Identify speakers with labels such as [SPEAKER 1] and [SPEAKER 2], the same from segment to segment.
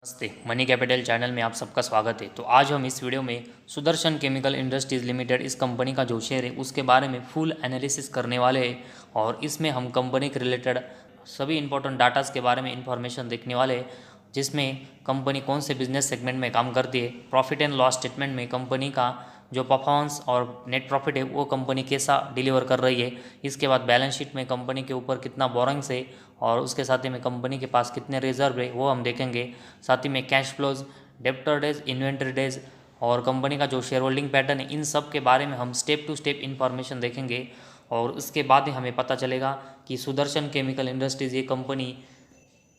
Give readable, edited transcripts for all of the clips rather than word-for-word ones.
[SPEAKER 1] नमस्ते, money capital channel में आप सबका स्वागत है। तो आज हम इस वीडियो में सुदर्शन केमिकल इंडस्ट्रीज़ लिमिटेड इस कंपनी का जो शेयर है उसके बारे में फुल एनालिसिस करने वाले हैं और इसमें हम कंपनी के रिलेटेड सभी इंपॉर्टेंट डाटास के बारे में इंफॉर्मेशन देखने वाले हैं, जिसमें कंपनी कौन से बिजनेस सेगमेंट में काम करती है, प्रॉफिट एंड लॉस स्टेटमेंट में कंपनी का जो परफॉर्मेंस और नेट प्रॉफिट है वो कंपनी कैसा डिलीवर कर रही है, इसके बाद बैलेंस शीट में कंपनी के ऊपर कितना बोरोइंग्स है और उसके साथ ही में कंपनी के पास कितने रिजर्व है वो हम देखेंगे। साथ ही में cash flows, debtor days, inventory days और कंपनी का जो शेयर होल्डिंग पैटर्न है, इन सब के बारे में हम स्टेप टू स्टेप इन्फॉर्मेशन देखेंगे और उसके बाद ही हमें पता चलेगा कि सुदर्शन केमिकल इंडस्ट्रीज़ ये कंपनी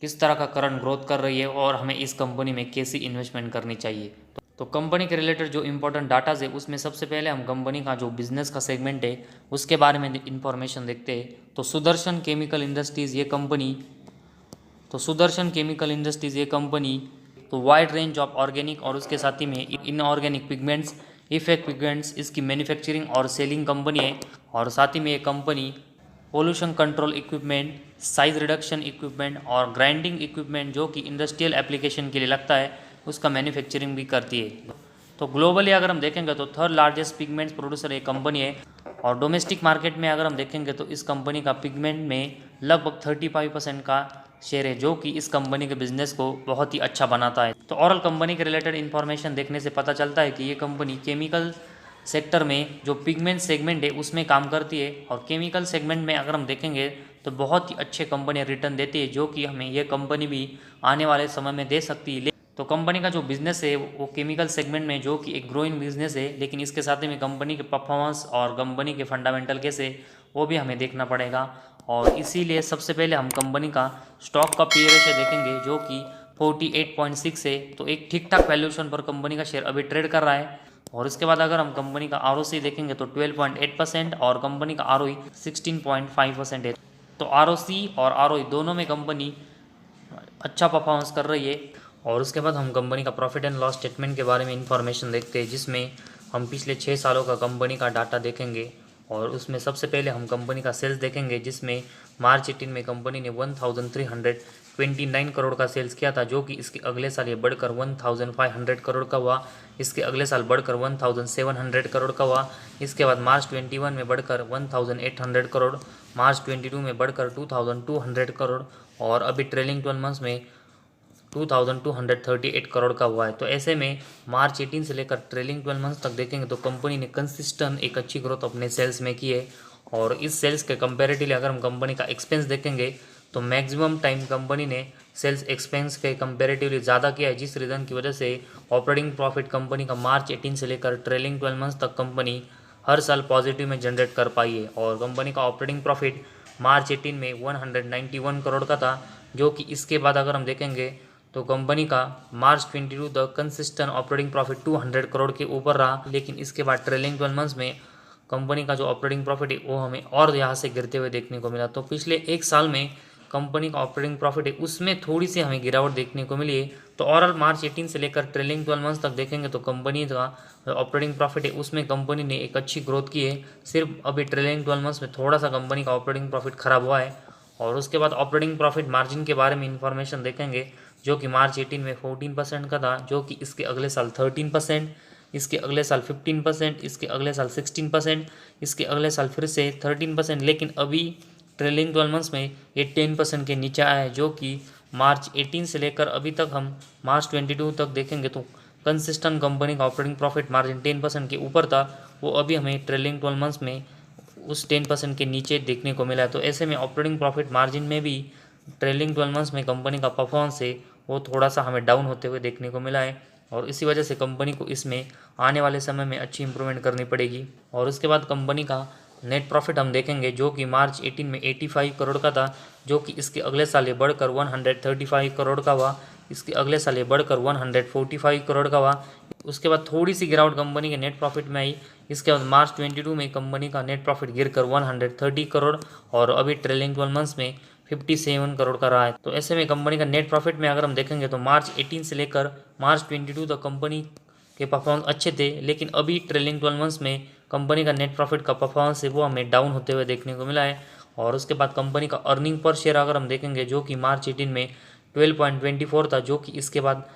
[SPEAKER 1] किस तरह का करंट ग्रोथ कर रही है और हमें इस कंपनी में कैसी इन्वेस्टमेंट करनी चाहिए। तो कंपनी के रिलेटेड जो इंपॉर्टेंट डाटाज है उसमें सबसे पहले हम कंपनी का जो बिजनेस का सेगमेंट है उसके बारे में इंफॉर्मेशन देखते हैं। तो सुदर्शन केमिकल इंडस्ट्रीज़ ये कंपनी तो वाइड रेंज ऑफ ऑर्गेनिक और उसके साथ ही में इनऑर्गेनिक पिगमेंट्स, इफेक्ट पिगमेंट्स इसकी मैन्युफैक्चरिंग और सेलिंग कंपनी है और साथ ही में ये company pollution control equipment, size reduction equipment और ग्राइंडिंग इक्विपमेंट जो कि इंडस्ट्रियल एप्लीकेशन के लिए लगता है उसका मैन्युफैक्चरिंग भी करती है। तो ग्लोबली अगर हम देखेंगे तो थर्ड लार्जेस्ट पिगमेंट्स प्रोड्यूसर एक कंपनी है और डोमेस्टिक मार्केट में अगर हम देखेंगे तो इस कंपनी का पिगमेंट में लगभग 35% का शेयर है, जो कि इस कंपनी के बिजनेस को बहुत ही अच्छा बनाता है। तो ओवरऑल कंपनी के रिलेटेड इन्फॉर्मेशन देखने से पता चलता है कि ये कंपनी केमिकल सेक्टर में जो पिगमेंट सेगमेंट है उसमें काम करती है और केमिकल सेगमेंट में अगर हम देखेंगे तो बहुत ही अच्छे कंपनी रिटर्न देती है, जो कि हमें ये कंपनी भी आने वाले समय में दे सकती है। तो कंपनी का जो बिजनेस है वो केमिकल सेगमेंट में जो कि एक ग्रोइंग बिजनेस है, लेकिन इसके साथ ही में कंपनी के परफॉर्मेंस और कंपनी के फंडामेंटल कैसे वो भी हमें देखना पड़ेगा। और इसीलिए सबसे पहले हम कंपनी का स्टॉक का पी रेशियो देखेंगे जो कि 48.6 है। तो एक ठीक ठाक वैल्यूएशन पर कंपनी का शेयर अभी ट्रेड कर रहा है। और इसके बाद अगर हम कंपनी का ROC देखेंगे तो 12.8% और कंपनी का ROE 16.5% है। तो ROC और ROE दोनों में कंपनी अच्छा परफॉर्मेंस कर रही है। और उसके बाद हम कंपनी का प्रॉफिट एंड लॉस स्टेटमेंट के बारे में इंफॉर्मेशन देखते हैं, जिसमें हम पिछले 6 सालों का कंपनी का डाटा देखेंगे और उसमें सबसे पहले हम कंपनी का सेल्स देखेंगे, जिसमें मार्च 18 में कंपनी ने 1329 करोड़ का सेल्स किया था, जो कि इसके अगले साल ये बढ़कर 1500 करोड़ का हुआ, इसके अगले साल बढ़कर 1700 करोड़ का हुआ, इसके बाद मार्च 21 में बढ़कर 1800 करोड़, मार्च 22 में बढ़कर 2200 करोड़ और अभी ट्रेलिंग 12 मंथ्स में 2238 करोड़ का हुआ है। तो ऐसे में मार्च 18 से लेकर ट्रेलिंग 12 मंथ्स तक देखेंगे तो कंपनी ने कंसिस्टेंट एक अच्छी ग्रोथ अपने सेल्स में की है। और इस सेल्स के कंपैरेटिवली अगर हम कंपनी का एक्सपेंस देखेंगे तो मैक्सिमम टाइम कंपनी ने सेल्स एक्सपेंस के कंपैरेटिवली ज़्यादा किया है, जिस रीज़न की वजह से ऑपरेटिंग प्रॉफिट कंपनी का मार्च 18 से लेकर ट्रेलिंग 12 मंथ्स तक कंपनी हर साल पॉजिटिव में जनरेट कर पाई है। और कंपनी का ऑपरेटिंग प्रॉफिट मार्च 18 में 191 करोड़ का था, जो कि इसके बाद अगर हम देखेंगे तो कंपनी का मार्च 22 तक कंसिस्टेंट ऑपरेटिंग प्रॉफिट 200 करोड़ के ऊपर रहा, लेकिन इसके बाद ट्रेलिंग 12 मंथ्स में कंपनी का जो ऑपरेटिंग प्रॉफिट है वो हमें और यहाँ से गिरते हुए देखने को मिला। तो पिछले एक साल में कंपनी का ऑपरेटिंग प्रॉफिट है उसमें थोड़ी सी हमें गिरावट देखने को मिली है। तो ओवरऑल मार्च 18 से लेकर ट्रेलिंग 12 मंथ्स तक देखेंगे तो कंपनी का ऑपरेटिंग प्रॉफिट है उसमें कंपनी ने एक अच्छी ग्रोथ की है। सिर्फ अभी ट्रेलिंग 12 मंथ्स में थोड़ा सा कंपनी का ऑपरेटिंग प्रॉफिट खराब हुआ है। और उसके बाद ऑपरेटिंग प्रॉफिट मार्जिन के बारे में इंफॉर्मेशन देखेंगे, जो कि मार्च 18 में 14% का था, जो कि इसके अगले साल 13%, इसके अगले साल 15%, इसके अगले साल 16%, इसके अगले साल फिर से 13%, लेकिन अभी ट्रेलिंग 12 मंथ्स में ये 10% के नीचे आया है, जो कि मार्च 18 से लेकर अभी तक हम मार्च 22 तक देखेंगे तो कंसिस्टेंट कंपनी का ऑपरेटिंग प्रॉफिट मार्जिन 10% के ऊपर था, वो अभी हमें ट्रेलिंग 12 मंथ्स में उस 10% के नीचे देखने को मिला है। तो ऐसे में ऑपरेटिंग प्रॉफिट मार्जिन में भी ट्रेलिंग 12 मंथ्स में कंपनी का परफॉर्मेंस है वो थोड़ा सा हमें डाउन होते हुए देखने को मिला है और इसी वजह से कंपनी को इसमें आने वाले समय में अच्छी इंप्रूवमेंट करनी पड़ेगी। और उसके बाद कंपनी का नेट प्रॉफिट हम देखेंगे, जो कि मार्च 18 में 85 करोड़ का था, जो कि इसके अगले साल ये बढ़कर 135 करोड़ का हुआ, इसके अगले साल ये बढ़कर 145 करोड़ का हुआ। उसके बाद थोड़ी सी गिरावट कंपनी के नेट प्रॉफिट में आई। इसके बाद मार्च 22 में कंपनी का नेट प्रॉफिट गिरकर 130 करोड़ और अभी ट्रेलिंग 12 मंथ्स में 57 करोड़ का रहा है। तो ऐसे में कंपनी का नेट प्रॉफिट में अगर हम देखेंगे तो मार्च 18 से लेकर मार्च 22 तक कंपनी के परफॉर्मेंस अच्छे थे, लेकिन अभी ट्रेलिंग 12 मंथ्स में कंपनी का नेट प्रॉफिट का परफॉर्मेंस है वो हमें डाउन होते हुए देखने को मिला है। और उसके बाद कंपनी का अर्निंग पर शेयर अगर हम देखेंगे, जो कि मार्च 18 में 12.24 था, जो कि इसके बाद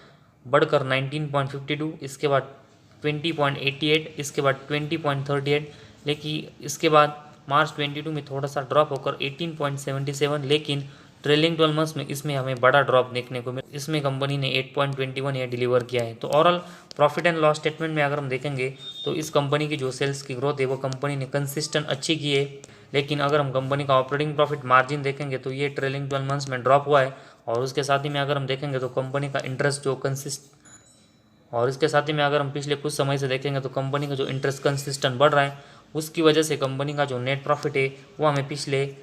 [SPEAKER 1] बढ़कर 19.52, इसके बाद 20.88, इसके बाद 20.38, लेकिन इसके बाद मार्च 22 में थोड़ा सा ड्रॉप होकर 18.77, लेकिन ट्रेलिंग 12 मंथ्स में इसमें हमें बड़ा ड्रॉप देखने को मिला। इसमें कंपनी ने 8.21 ये डिलीवर किया है। तो overall profit and loss statement में अगर हम देखेंगे तो इस कंपनी की जो सेल्स की ग्रोथ है वो कंपनी ने कंसिस्टेंट अच्छी की है, लेकिन अगर हम कंपनी का ऑपरेटिंग प्रॉफिट मार्जिन देखेंगे तो ये ट्रेलिंग 12 मंथ्स में ड्रॉप हुआ है। और उसके साथ ही में अगर हम देखेंगे तो कंपनी का इंटरेस्ट जो और इसके साथ ही में अगर हम पिछले कुछ समय से देखेंगे तो कंपनी का जो इंटरेस्ट कंसिस्टेंट बढ़ रहा है, उसकी वजह से कंपनी का जो नेट प्रॉफिट है वो हमें पिछले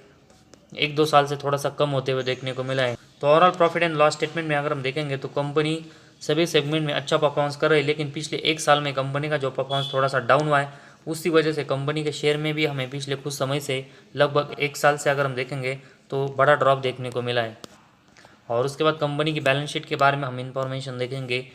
[SPEAKER 1] 1-2 साल से थोड़ा सा कम होते हुए देखने को मिला है। तो overall profit and loss statement में अगर हम देखेंगे तो कंपनी सभी सेगमेंट में अच्छा परफॉर्मेंस कर रही है, लेकिन पिछले 1 साल में कंपनी का जो परफॉर्मेंस थोड़ा सा डाउन हुआ है, उसी वजह से कंपनी के शेयर में भी हमें पिछले कुछ समय से लगभग 1 साल से अगर हम देखेंगे तो बड़ा ड्रॉप देखने को मिला है। और उसके बाद कंपनी की बैलेंस शीट के बारे में हम इंफॉर्मेशन देखेंगे,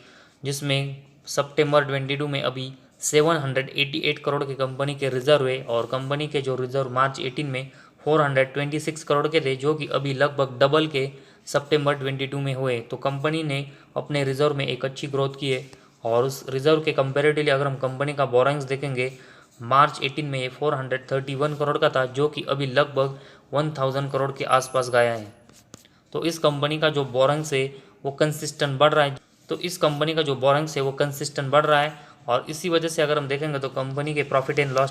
[SPEAKER 1] जिसमें सितंबर 22 में अभी 788 करोड़ की कंपनी के रिजर्व है, और कंपनी के जो रिजर्व मार्च 18 में 426 करोड़ के थे, जो कि अभी लगभग डबल के सितंबर 22 में हुए। तो कंपनी ने अपने रिजर्व में एक अच्छी ग्रोथ की है, और उस रिजर्व के कंपेरेटिवली अगर हम कंपनी का बोरोइंग्स देखेंगे, मार्च 18 में ये 431 करोड़ का था, जो कि अभी लगभग 1000 करोड़ के आसपास गया है। तो इस कंपनी का जो बोरोइंग्स है वो कंसिस्टेंट बढ़ रहा है और इसी वजह से अगर हम देखेंगे तो कंपनी के प्रॉफिट एंड लॉस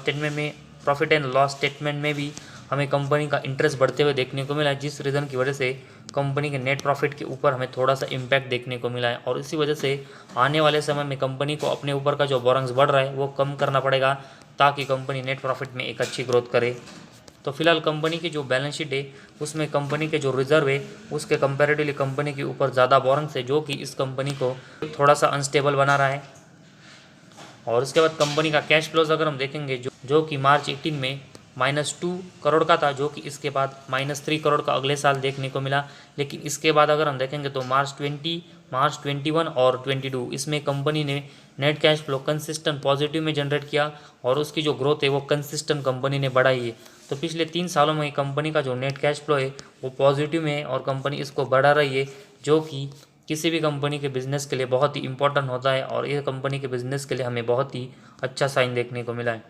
[SPEAKER 1] स्टेटमेंट में भी हमें कंपनी का इंटरेस्ट बढ़ते हुए देखने को मिला है, जिस रीज़न की वजह से कंपनी के नेट प्रॉफिट के ऊपर हमें थोड़ा सा इम्पैक्ट देखने को मिला है। और इसी वजह से आने वाले समय में कंपनी को अपने ऊपर का जो बोरोइंग्स बढ़ रहा है वो कम करना पड़ेगा, ताकि कंपनी नेट प्रॉफिट में एक अच्छी ग्रोथ करे। तो फिलहाल कंपनी की जो बैलेंस शीट है उसमें कंपनी के जो रिजर्व है उसके कंपैरेटिवली कंपनी के ऊपर ज़्यादा बोरोइंग्स है, जो कि इस कंपनी को थोड़ा सा अनस्टेबल बना रहा है। और उसके बाद कंपनी का कैश फ्लोज अगर हम देखेंगे जो कि मार्च 18 में -2 करोड़ का था, जो कि इसके बाद -3 करोड़ का अगले साल देखने को मिला। लेकिन इसके बाद अगर हम देखेंगे तो मार्च 21 और 22 इसमें कंपनी ने net cash flow consistent positive में जनरेट किया, और उसकी जो ग्रोथ है वो कंसिस्टेंट कंपनी ने बढ़ाई है। तो पिछले 3 सालों में कंपनी का जो नेट कैश फ्लो है वो पॉजिटिव में है, और कंपनी इसको बढ़ा रही है, जो कि किसी भी कंपनी के बिज़नेस के लिए बहुत ही इंपॉर्टेंट होता है, और ये कंपनी के बिज़नेस के लिए हमें बहुत ही अच्छा साइन देखने को मिला है।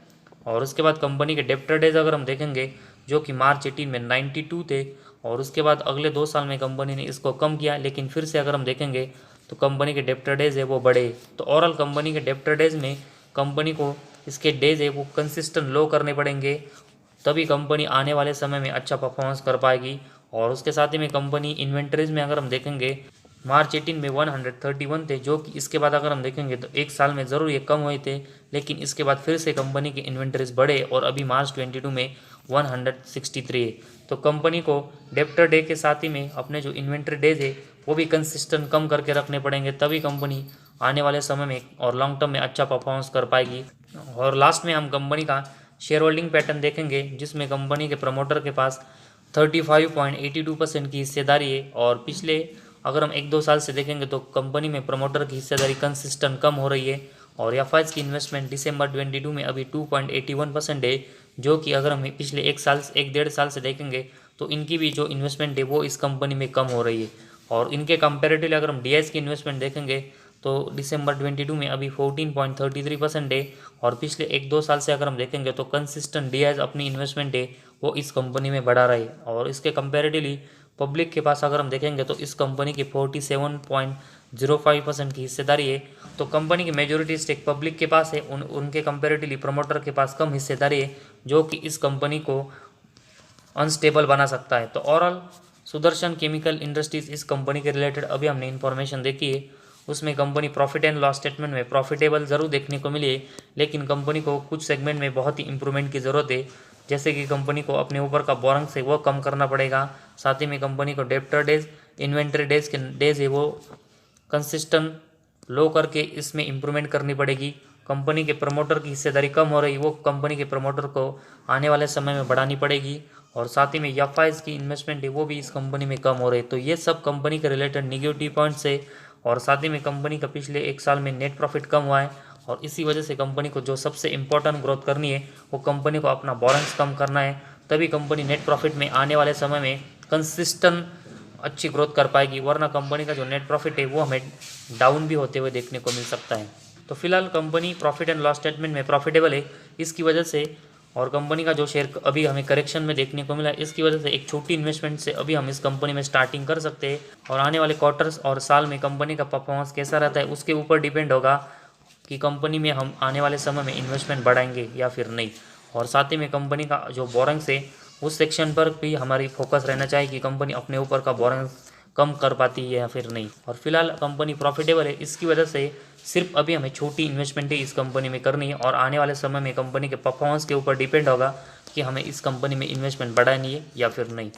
[SPEAKER 1] और उसके बाद कंपनी के डेब्टर डेज अगर हम देखेंगे, जो कि मार्च 18 में 92 थे, और उसके बाद अगले 2 साल में कंपनी ने इसको कम किया, लेकिन फिर से अगर हम देखेंगे तो कंपनी के डेब्टर डेज है वो बढ़े। तो ओवरऑल कंपनी के डेब्टर डेज में कंपनी को इसके डेज है वो कंसिस्टेंट लो करने पड़ेंगे, तभी कंपनी आने वाले समय में अच्छा परफॉर्मेंस कर पाएगी। और उसके साथ ही में कंपनी इन्वेंटरीज में अगर हम देखेंगे मार्च 18 में 131 थे, जो कि इसके बाद अगर हम देखेंगे तो 1 साल में ज़रूर ये कम हुए थे, लेकिन इसके बाद फिर से कंपनी के इन्वेंटरीज बढ़े और अभी मार्च 22 में 163 है। तो कंपनी को डेब्टर डे के साथ ही में अपने जो इन्वेंट्री डेज है वो भी कंसिस्टेंट कम करके रखने पड़ेंगे, तभी कंपनी आने वाले समय में और लॉन्ग टर्म में अच्छा परफॉर्मेंस कर पाएगी। और लास्ट में हम कंपनी का शेयर होल्डिंग पैटर्न देखेंगे, जिसमें कंपनी के प्रमोटर के पास 35.82% की हिस्सेदारी है, और पिछले अगर हम 1-2 साल से देखेंगे तो कंपनी में प्रमोटर की हिस्सेदारी कंसिस्टेंट कम हो रही है। और एफआईज की इन्वेस्टमेंट दिसंबर 22 में अभी 2.81% है, जो कि अगर हम पिछले 1-1.5 साल से देखेंगे तो इनकी भी जो इन्वेस्टमेंट है वो इस कंपनी में कम हो रही है। और इनके कंपेरेटिवली अगर हम डीआईएस की इन्वेस्टमेंट देखेंगे तो दिसंबर 22 में अभी 14.33% है, और पिछले 1-2 साल से अगर हम देखेंगे तो कंसिस्टेंट डीआईएस अपनी इन्वेस्टमेंट है वो इस कंपनी में बढ़ा रही है। और इसके कंपेरेटिवली पब्लिक के पास अगर हम देखेंगे तो इस कंपनी की 47.05% की हिस्सेदारी है। तो कंपनी की मेजॉरिटी स्टेक पब्लिक के पास है, उनके कंपेरेटिवली प्रमोटर के पास कम हिस्सेदारी है, जो कि इस कंपनी को अनस्टेबल बना सकता है। तो ओवरऑल सुदर्शन केमिकल इंडस्ट्रीज इस कंपनी के रिलेटेड अभी हमने इन्फॉर्मेशन देखी है, उसमें company profit and loss statement में प्रॉफिटेबल ज़रूर देखने को मिली है, लेकिन कंपनी को कुछ सेगमेंट में बहुत ही इंप्रूवमेंट की ज़रूरत है, जैसे कि कंपनी को अपने ऊपर का बोरोइंग से वो कम करना पड़ेगा। साथ ही में कंपनी को डेब्टर डेज, इन्वेंट्री डेज के डेज है वो कंसिस्टेंट लो करके इसमें इम्प्रूवमेंट करनी पड़ेगी। कंपनी के प्रमोटर की हिस्सेदारी कम हो रही, वो कंपनी के प्रमोटर को आने वाले समय में बढ़ानी पड़ेगी। और साथ ही में एफआईज की इन्वेस्टमेंट है वो भी इस कंपनी में कम हो रही है। तो ये सब कंपनी के रिलेटेड निगेटिव पॉइंट्स है। और साथ ही में कंपनी का पिछले 1 साल में नेट प्रॉफिट कम हुआ है, और इसी वजह से कंपनी को जो सबसे इम्पोर्टेंट ग्रोथ करनी है वो कंपनी को अपना बोरोइंग्स कम करना है, तभी कंपनी नेट प्रॉफिट में आने वाले समय में कंसिस्टेंट अच्छी ग्रोथ कर पाएगी, वरना कंपनी का जो नेट प्रॉफिट है वो हमें डाउन भी होते हुए देखने को मिल सकता है। तो फिलहाल company profit and loss statement में प्रॉफिटेबल है, इसकी वजह से, और कंपनी का जो शेयर अभी हमें करेक्शन में देखने को मिला, इसकी वजह से एक छोटी इन्वेस्टमेंट से अभी हम इस कंपनी में स्टार्टिंग कर सकते हैं। और आने वाले क्वार्टर्स और साल में कंपनी का परफॉर्मेंस कैसा रहता है उसके ऊपर डिपेंड होगा कि कंपनी में हम आने वाले समय में इन्वेस्टमेंट बढ़ाएंगे या फिर नहीं। और साथ ही में कंपनी का जो बोरिंग्स है उस सेक्शन पर भी हमारी फोकस रहना चाहिए कि कंपनी अपने ऊपर का बोरिंग्स कम कर पाती है या फिर नहीं। और फिलहाल कंपनी प्रॉफिटेबल है, इसकी वजह से सिर्फ अभी हमें छोटी इन्वेस्टमेंट ही इस कंपनी में करनी है, और आने वाले समय में कंपनी के परफॉर्मेंस के ऊपर डिपेंड होगा कि हमें इस कंपनी में इन्वेस्टमेंट बढ़ानी है या फिर नहीं।